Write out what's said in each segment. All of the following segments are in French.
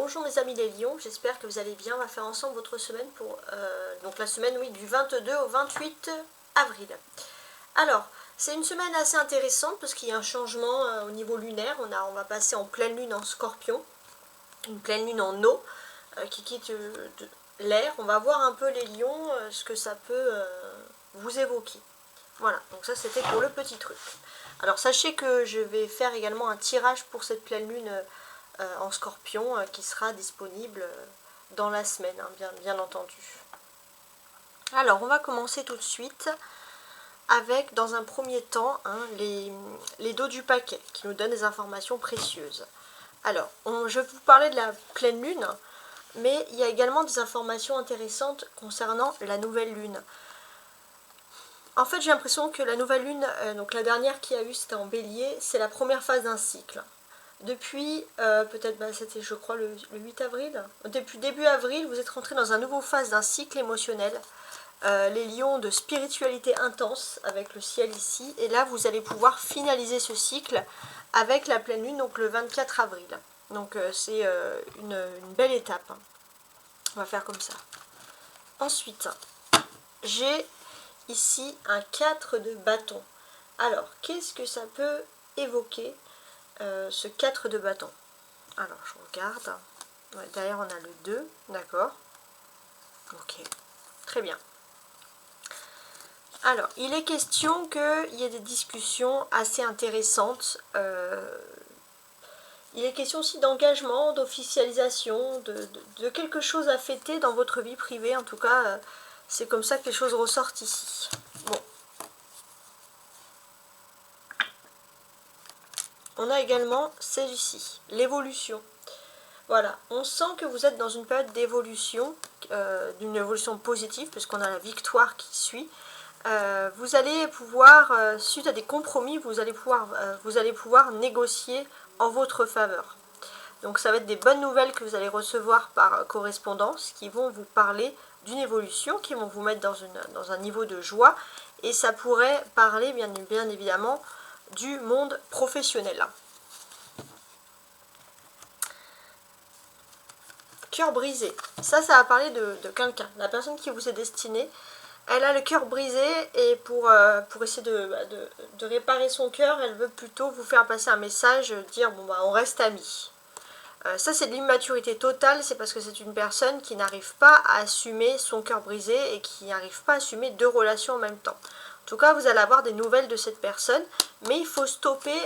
Bonjour mes amis les lions, j'espère que vous allez bien. On va faire ensemble votre semaine pour donc la semaine du 22 au 28 avril. Alors, c'est une semaine assez intéressante parce qu'il y a un changement au niveau lunaire. On va passer en pleine lune en scorpion, une pleine lune en eau qui quitte l'air. On va voir un peu les lions, ce que ça peut vous évoquer. Voilà, donc ça c'était pour le petit truc. Alors sachez que je vais faire également un tirage pour cette pleine lune en scorpion qui sera disponible dans la semaine, hein, bien entendu. Alors on va commencer tout de suite avec, dans un premier temps, hein, les dos du paquet qui nous donnent des informations précieuses. Alors, je vais vous parler de la pleine lune, mais il y a également des informations intéressantes concernant la nouvelle lune. En fait, j'ai l'impression que la nouvelle lune, donc la dernière qu'il y a eu, c'était en bélier, c'est la première phase d'un cycle. Depuis, peut-être, c'était je crois le 8 avril, depuis début avril, vous êtes rentré dans une nouvelle phase d'un cycle émotionnel. Les lions de spiritualité intense avec le ciel ici. Et là, vous allez pouvoir finaliser ce cycle avec la pleine lune, donc le 24 avril. Donc c'est une belle étape. On va faire comme ça. Ensuite, j'ai ici un 4 de bâton. Alors, qu'est-ce que ça peut évoquer, ce 4 de bâton? Alors, je regarde. Ouais, derrière, on a le 2, d'accord. Ok, très bien. Alors, il est question qu'il y ait des discussions assez intéressantes. Il est question aussi d'engagement, d'officialisation, de quelque chose à fêter dans votre vie privée. En tout cas, c'est comme ça que les choses ressortent ici. Bon. On a également celle-ci, l'évolution. Voilà, on sent que vous êtes dans une période d'évolution, d'une évolution positive, puisqu'on a la victoire qui suit. Vous allez pouvoir, suite à des compromis, vous allez pouvoir négocier en votre faveur. Donc ça va être des bonnes nouvelles que vous allez recevoir par correspondance, qui vont vous parler d'une évolution, qui vont vous mettre dans un niveau de joie, et ça pourrait parler bien évidemment du monde professionnel. Cœur brisé, ça va parler de quelqu'un, la personne qui vous est destinée. Elle a le cœur brisé et pour essayer de réparer son cœur, elle veut plutôt vous faire passer un message, dire bon on reste amis. Ça c'est de l'immaturité totale, c'est parce que c'est une personne qui n'arrive pas à assumer son cœur brisé et qui n'arrive pas à assumer deux relations en même temps. En tout cas, vous allez avoir des nouvelles de cette personne, mais il faut stopper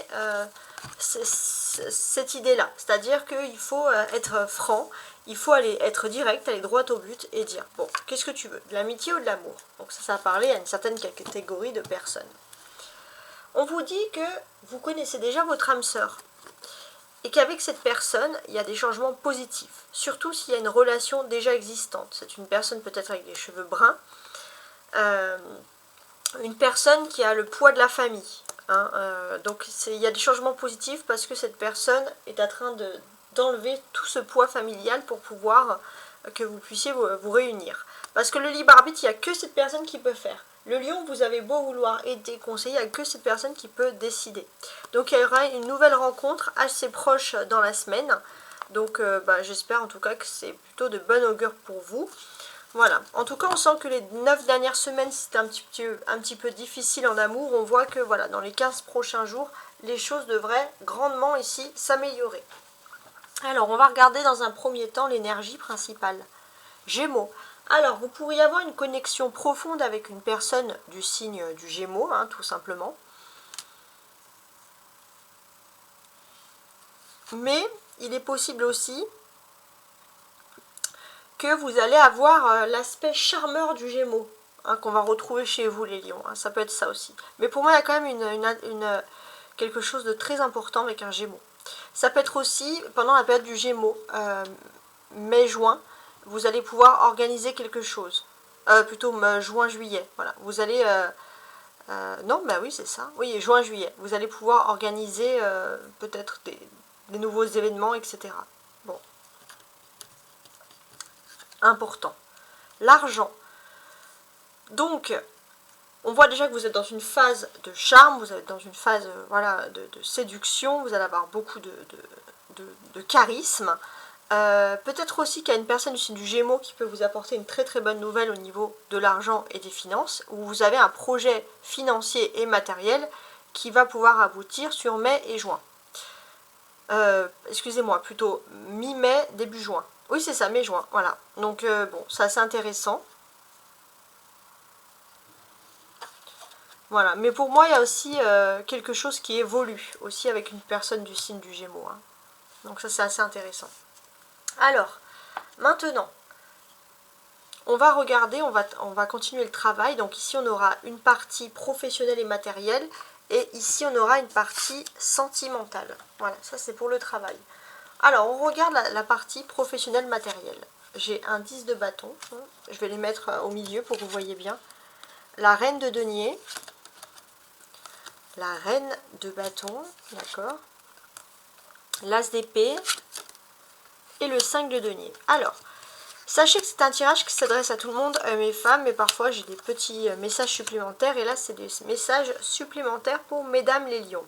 cette idée-là. C'est-à-dire qu'il faut être franc, il faut être direct, aller droit au but et dire, bon, qu'est-ce que tu veux, de l'amitié ou de l'amour? Donc ça va parler à une certaine catégorie de personnes. On vous dit que vous connaissez déjà votre âme sœur et qu'avec cette personne, il y a des changements positifs, surtout s'il y a une relation déjà existante. C'est une personne peut-être avec des cheveux bruns, une personne qui a le poids de la famille. Hein, donc il y a des changements positifs parce que cette personne est en train d'enlever tout ce poids familial pour pouvoir que vous puissiez vous réunir. Parce que le libre arbitre, il n'y a que cette personne qui peut faire. Le lion, vous avez beau vouloir aider, conseiller, il n'y a que cette personne qui peut décider. Donc il y aura une nouvelle rencontre assez proche dans la semaine. Donc j'espère en tout cas que c'est plutôt de bon augure pour vous. Voilà, en tout cas on sent que les 9 dernières semaines c'était un petit peu difficile en amour. On voit que voilà, dans les 15 prochains jours, les choses devraient grandement ici s'améliorer. Alors on va regarder dans un premier temps l'énergie principale. Gémeaux. Alors vous pourriez avoir une connexion profonde avec une personne du signe du Gémeaux, hein, tout simplement. Mais il est possible aussi que vous allez avoir l'aspect charmeur du Gémeaux, hein, qu'on va retrouver chez vous les lions, hein, ça peut être ça aussi. Mais pour moi il y a quand même quelque chose de très important avec un Gémeaux. Ça peut être aussi pendant la période du Gémeaux, mai-juin, vous allez pouvoir organiser quelque chose. Plutôt juin-juillet, voilà. Vous allez... non, bah oui, c'est ça. Oui, juin-juillet. Vous allez pouvoir organiser peut-être des nouveaux événements, etc. Bon. Important. L'argent. Donc, on voit déjà que vous êtes dans une phase de charme, vous êtes dans une phase de séduction, vous allez avoir beaucoup de charisme. Peut-être aussi qu'il y a une personne du signe du Gémeaux qui peut vous apporter une très très bonne nouvelle au niveau de l'argent et des finances, où vous avez un projet financier et matériel qui va pouvoir aboutir sur mai et juin. Excusez-moi, plutôt mi-mai, début juin. Oui, c'est ça, mai-juin, voilà. Donc, bon, c'est assez intéressant. Voilà, mais pour moi, il y a aussi quelque chose qui évolue, aussi avec une personne du signe du Gémeaux. Hein. Donc ça, c'est assez intéressant. Alors, maintenant, on va regarder, on va continuer le travail. Donc ici, on aura une partie professionnelle et matérielle, et ici, on aura une partie sentimentale. Voilà, ça c'est pour le travail. Alors, on regarde la partie professionnelle matérielle. J'ai un 10 de bâton, je vais les mettre au milieu pour que vous voyez bien. La reine de denier, la reine de bâton, d'accord, l'as d'épée et le 5 de denier. Alors, sachez que c'est un tirage qui s'adresse à tout le monde, mes femmes, mais parfois j'ai des petits messages supplémentaires, et là c'est des messages supplémentaires pour mesdames les lions.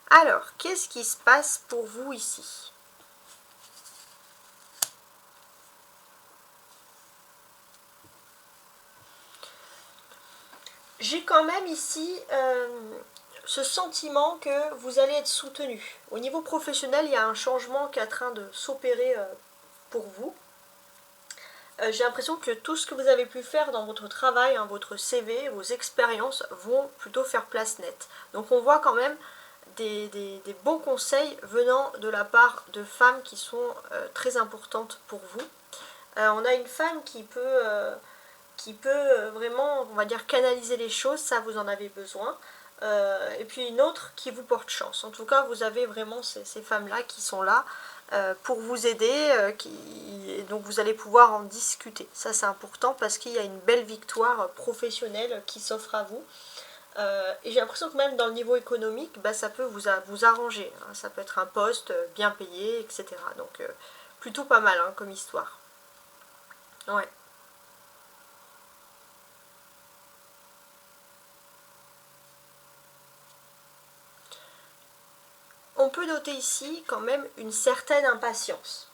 Alors, qu'est-ce qui se passe pour vous ici ? J'ai quand même ici ce sentiment que vous allez être soutenu. Au niveau professionnel, il y a un changement qui est en train de s'opérer pour vous. J'ai l'impression que tout ce que vous avez pu faire dans votre travail, hein, votre CV, vos expériences vont plutôt faire place nette. Donc on voit quand même des bons conseils venant de la part de femmes qui sont très importantes pour vous. On a une femme qui peut vraiment, on va dire, canaliser les choses, ça vous en avez besoin. Et puis une autre qui vous porte chance. En tout cas, vous avez vraiment ces femmes-là qui sont là pour vous aider, et donc vous allez pouvoir en discuter. Ça c'est important parce qu'il y a une belle victoire professionnelle qui s'offre à vous. Et j'ai l'impression que même dans le niveau économique, bah, ça peut vous arranger. Hein. Ça peut être un poste bien payé, etc. Donc plutôt pas mal hein, comme histoire. Ouais. On peut noter ici quand même une certaine impatience.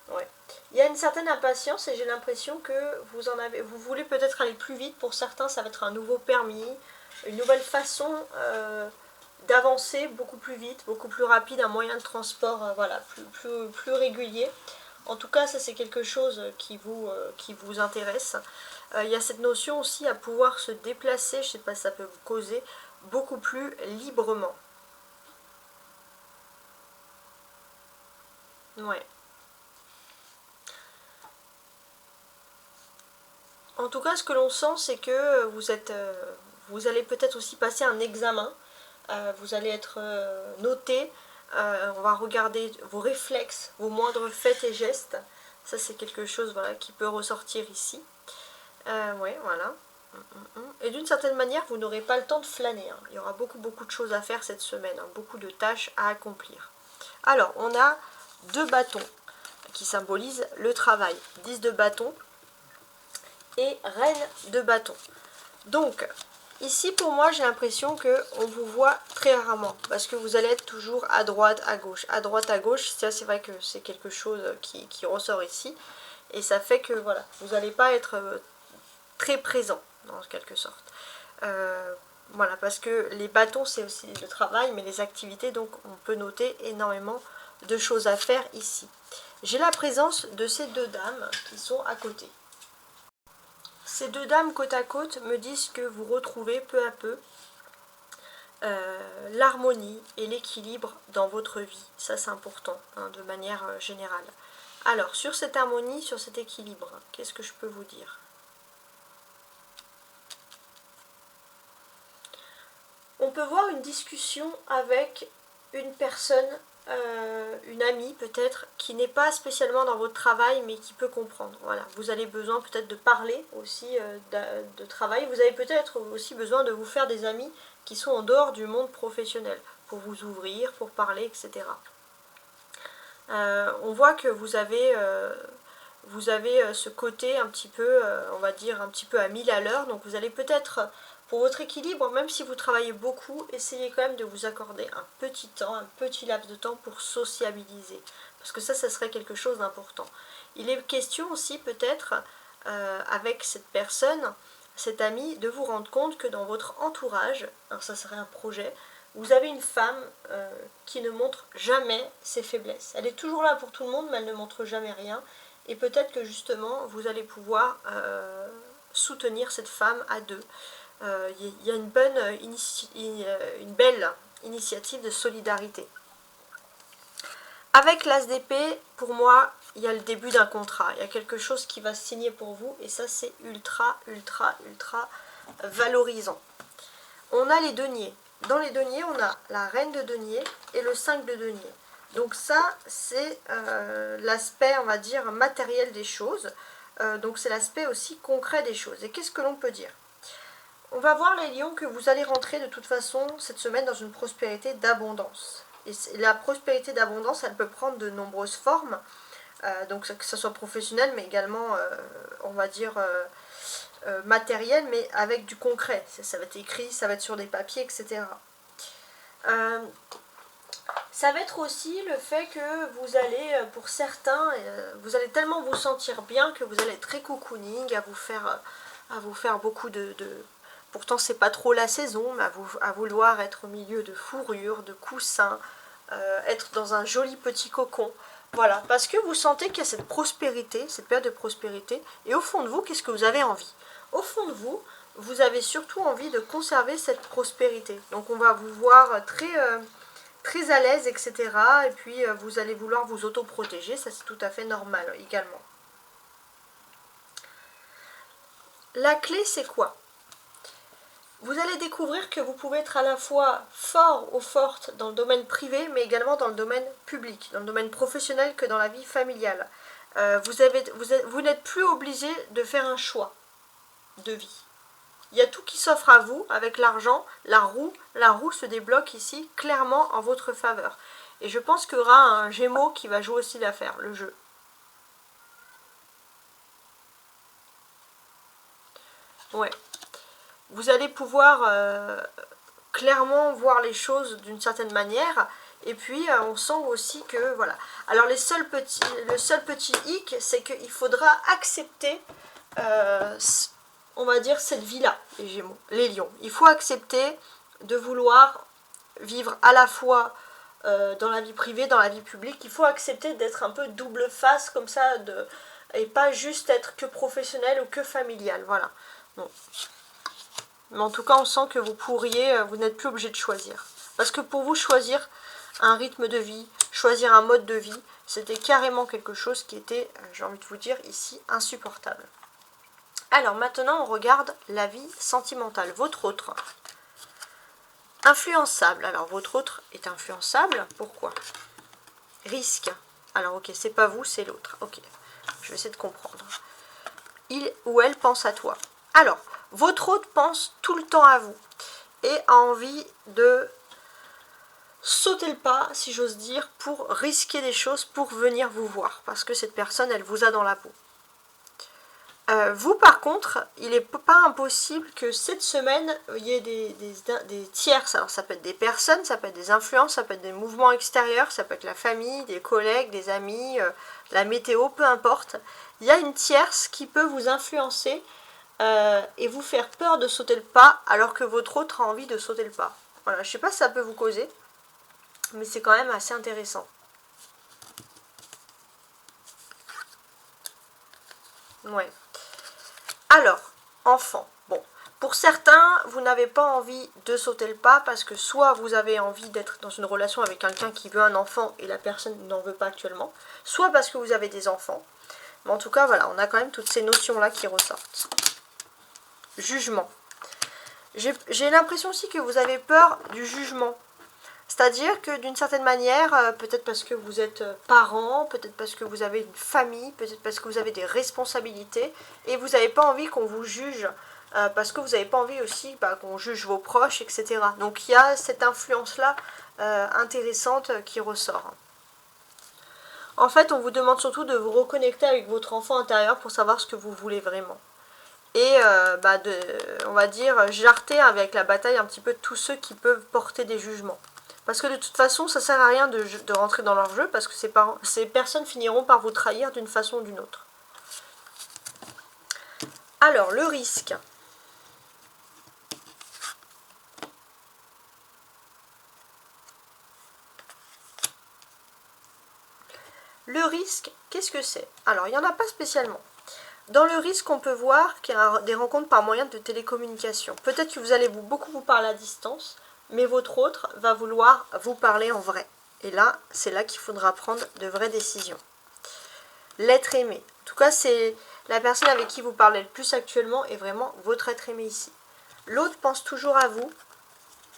Ouais. Il y a une certaine impatience et j'ai l'impression que vous voulez peut-être aller plus vite. Pour certains, ça va être un nouveau permis, une nouvelle façon d'avancer beaucoup plus vite, beaucoup plus rapide, un moyen de transport voilà, plus régulier. En tout cas, ça c'est quelque chose qui vous intéresse. Il y a cette notion aussi à pouvoir se déplacer, je ne sais pas si ça peut vous causer, beaucoup plus librement. Ouais. En tout cas, ce que l'on sent, c'est que vous allez peut-être aussi passer un examen. Vous allez être noté. On va regarder vos réflexes, vos moindres faits et gestes. Ça, c'est quelque chose voilà, qui peut ressortir ici. Ouais, voilà. Et d'une certaine manière, vous n'aurez pas le temps de flâner. Hein. Il y aura beaucoup de choses à faire cette semaine. Hein. Beaucoup de tâches à accomplir. Alors, on a 2 bâtons qui symbolisent le travail. 10 de bâtons et reine de bâton. Donc, ici pour moi, j'ai l'impression qu'on vous voit très rarement, parce que vous allez être toujours à droite, à gauche. À droite, à gauche, ça c'est vrai que c'est quelque chose qui ressort ici, et ça fait que voilà, vous n'allez pas être très présent, en quelque sorte. Voilà, parce que les bâtons, c'est aussi le travail, mais les activités, donc on peut noter énormément de choses à faire ici. J'ai la présence de ces 2 dames qui sont à côté. Ces 2 dames côte à côte me disent que vous retrouvez peu à peu l'harmonie et l'équilibre dans votre vie. Ça c'est important hein, de manière générale. Alors sur cette harmonie, sur cet équilibre, qu'est-ce que je peux vous dire ? On peut voir une discussion avec une personne, une amie peut-être, qui n'est pas spécialement dans votre travail, mais qui peut comprendre. Voilà. Vous avez besoin peut-être de parler aussi de travail. Vous avez peut-être aussi besoin de vous faire des amis qui sont en dehors du monde professionnel, pour vous ouvrir, pour parler, etc. On voit que vous avez ce côté un petit peu, on va dire, un petit peu à 1000 à l'heure. Donc vous allez peut-être... Pour votre équilibre, même si vous travaillez beaucoup, essayez quand même de vous accorder un petit temps, un petit laps de temps pour sociabiliser. parce que ça serait quelque chose d'important. Il est question aussi peut-être avec cette personne, cet ami, de vous rendre compte que dans votre entourage, alors ça serait un projet, vous avez une femme qui ne montre jamais ses faiblesses. Elle est toujours là pour tout le monde, mais elle ne montre jamais rien. Et peut-être que justement, vous allez pouvoir soutenir cette femme à deux. Il y a une belle initiative de solidarité. Avec l'As d'épée, pour moi, il y a le début d'un contrat. Il y a quelque chose qui va se signer pour vous. Et ça, c'est ultra, ultra, ultra valorisant. On a les deniers. Dans les deniers, on a la reine de denier et le 5 de denier. Donc ça, c'est l'aspect, on va dire, matériel des choses. Donc c'est l'aspect aussi concret des choses. Et qu'est-ce que l'on peut dire? On va voir, les lions, que vous allez rentrer de toute façon cette semaine dans une prospérité d'abondance. Et la prospérité d'abondance, elle peut prendre de nombreuses formes. Donc que ce soit professionnel, mais également, on va dire, matériel, mais avec du concret. Ça va être écrit, ça va être sur des papiers, etc. Ça va être aussi le fait que vous allez, pour certains, vous allez tellement vous sentir bien que vous allez être très cocooning, à vous faire beaucoup de pourtant c'est pas trop la saison, mais à vouloir être au milieu de fourrures, de coussins, être dans un joli petit cocon. Voilà, parce que vous sentez qu'il y a cette prospérité, cette période de prospérité, et au fond de vous, qu'est-ce que vous avez envie? Au fond de vous, vous avez surtout envie de conserver cette prospérité. Donc on va vous voir très à l'aise, etc. Et puis vous allez vouloir vous autoprotéger, ça c'est tout à fait normal également. La clé, c'est quoi? Vous allez découvrir que vous pouvez être à la fois fort ou forte dans le domaine privé, mais également dans le domaine public, dans le domaine professionnel que dans la vie familiale. Vous n'êtes plus obligé de faire un choix de vie. Il y a tout qui s'offre à vous avec l'argent, la roue se débloque ici clairement en votre faveur. Et je pense qu'il y aura un Gémeaux qui va jouer aussi l'affaire, le jeu. Ouais. Vous allez pouvoir clairement voir les choses d'une certaine manière. Et puis on sent aussi que voilà. Alors le seul petit hic, c'est qu'il faudra accepter, on va dire, cette vie-là, les Gémeaux, les Lions. Il faut accepter de vouloir vivre à la fois dans la vie privée, dans la vie publique. Il faut accepter d'être un peu double face comme ça, et pas juste être que professionnel ou que familial. Voilà. Bon. Mais en tout cas, on sent que vous n'êtes plus obligé de choisir. Parce que pour vous, choisir un rythme de vie, choisir un mode de vie, c'était carrément quelque chose qui était, j'ai envie de vous dire, ici, insupportable. Alors maintenant, on regarde la vie sentimentale. Votre autre. Influençable. Alors, votre autre est influençable. Pourquoi? Risque. Alors, ok, c'est pas vous, c'est l'autre. Ok, je vais essayer de comprendre. Il ou elle pense à toi. Alors, votre autre pense tout le temps à vous et a envie de sauter le pas, si j'ose dire, pour risquer des choses, pour venir vous voir. Parce que cette personne, elle vous a dans la peau. Vous, par contre, il n'est pas impossible que cette semaine, il y ait des tierces. Alors, ça peut être des personnes, ça peut être des influences, ça peut être des mouvements extérieurs, ça peut être la famille, des collègues, des amis, la météo, peu importe. Il y a une tierce qui peut vous influencer et vous faire peur de sauter le pas, alors que votre autre a envie de sauter le pas. Voilà, je ne sais pas si ça peut vous causer, mais c'est quand même assez intéressant. Ouais. Alors, enfant, bon, pour certains, vous n'avez pas envie de sauter le pas parce que soit vous avez envie d'être dans une relation avec quelqu'un qui veut un enfant et la personne n'en veut pas actuellement, soit parce que vous avez des enfants. Mais en tout cas, voilà, on a quand même toutes ces notions-là qui ressortent. Jugement. J'ai l'impression aussi que vous avez peur du jugement. C'est-à-dire que d'une certaine manière, peut-être parce que vous êtes parent, peut-être parce que vous avez une famille, peut-être parce que vous avez des responsabilités, et vous n'avez pas envie qu'on vous juge, parce que vous n'avez pas envie aussi qu'on juge vos proches, etc. Donc il y a cette influence-là intéressante qui ressort. En fait, on vous demande surtout de vous reconnecter avec votre enfant intérieur pour savoir ce que vous voulez vraiment. Et on va dire, jarter avec la bataille un petit peu de tous ceux qui peuvent porter des jugements. Parce que de toute façon, ça sert à rien de rentrer dans leur jeu, parce que ces personnes finiront par vous trahir d'une façon ou d'une autre. Alors, le risque. Le risque, qu'est-ce que c'est? Alors, il n'y en a pas spécialement. Dans le risque, on peut voir qu'il y a des rencontres par moyen de télécommunication. Peut-être que vous allez beaucoup vous parler à distance, mais votre autre va vouloir vous parler en vrai. Et là, c'est là qu'il faudra prendre de vraies décisions. L'être aimé. En tout cas, c'est la personne avec qui vous parlez le plus actuellement est vraiment votre être aimé ici. L'autre pense toujours à vous.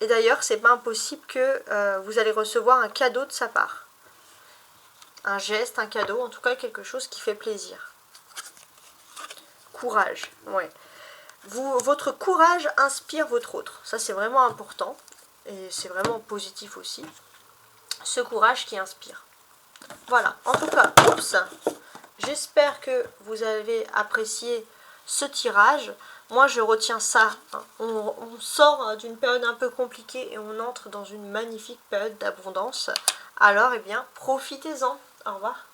Et d'ailleurs, c'est pas impossible que vous allez recevoir un cadeau de sa part. Un geste, un cadeau, en tout cas quelque chose qui fait plaisir. Courage, ouais. Votre courage inspire votre autre. Ça, c'est vraiment important. Et c'est vraiment positif aussi. Ce courage qui inspire. Voilà, en tout cas, oups, j'espère que vous avez apprécié ce tirage. Moi, je retiens ça. On sort d'une période un peu compliquée et on entre dans une magnifique période d'abondance. Alors, eh bien, profitez-en. Au revoir.